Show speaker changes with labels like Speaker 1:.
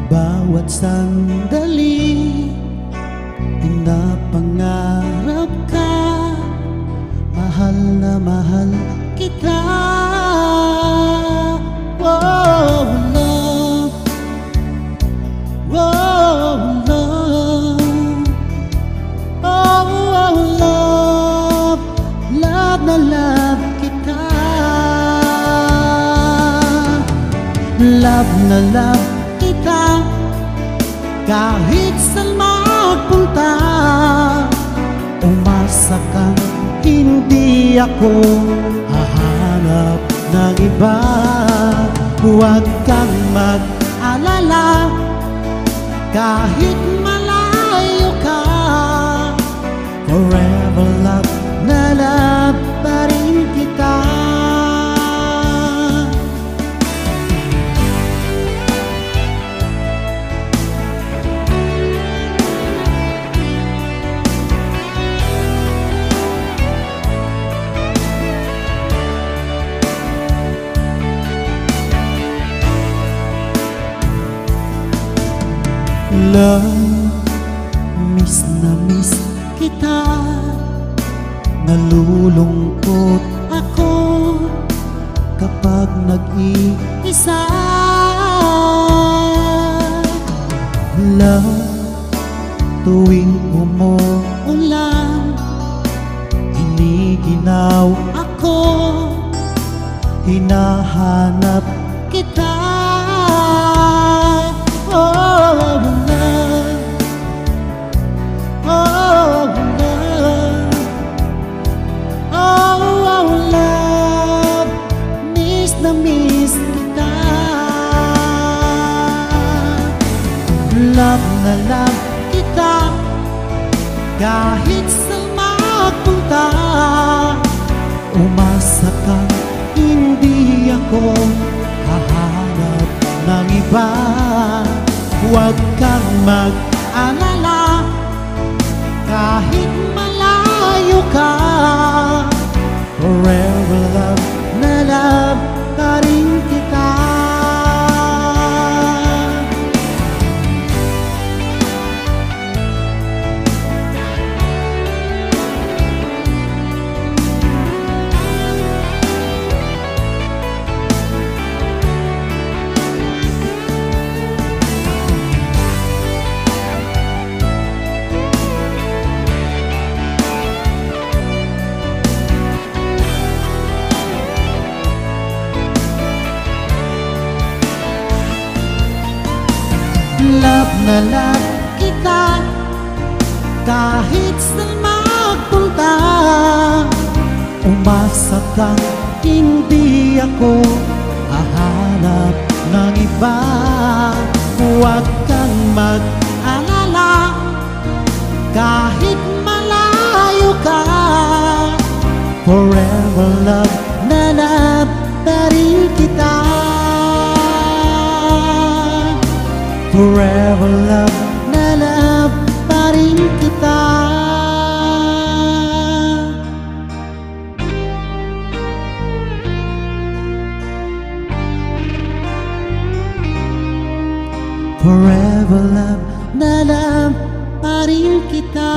Speaker 1: bawat sandali pinapangarap ka, mahal na mahal kita. Oh, love, oh, love, oh, love, love na love kita. Love na love kita, kahit saan magpunta. Umasa kang hindi ako hahanap ng iba. Huwag kang mag-alala, kahit malayo ka. Forever love na love pa rin kita. Love, miss na miss kita. Nalulungkot ako kapag nag-iisa. Love, tuwing umuulan, giniginaw ako, hinahanap kita. Oh, love, oh, love, oh, love, miss na miss kita. Love na love kita, kahit saan magpunta. Umasa kang hindi ako hahanap ng iba. Huwag kang mag-alala, kahit malayo ka. Forever love na love pa rin kita. Love na love kita, kahit saan magpunta. Umasa kang hindi ako hahanap ng iba. Huwag kang mag-alala, kahit malayo ka. Forever love na love pa rin kita. Forever love na love pa rin kita. Forever love na love pa rin kita.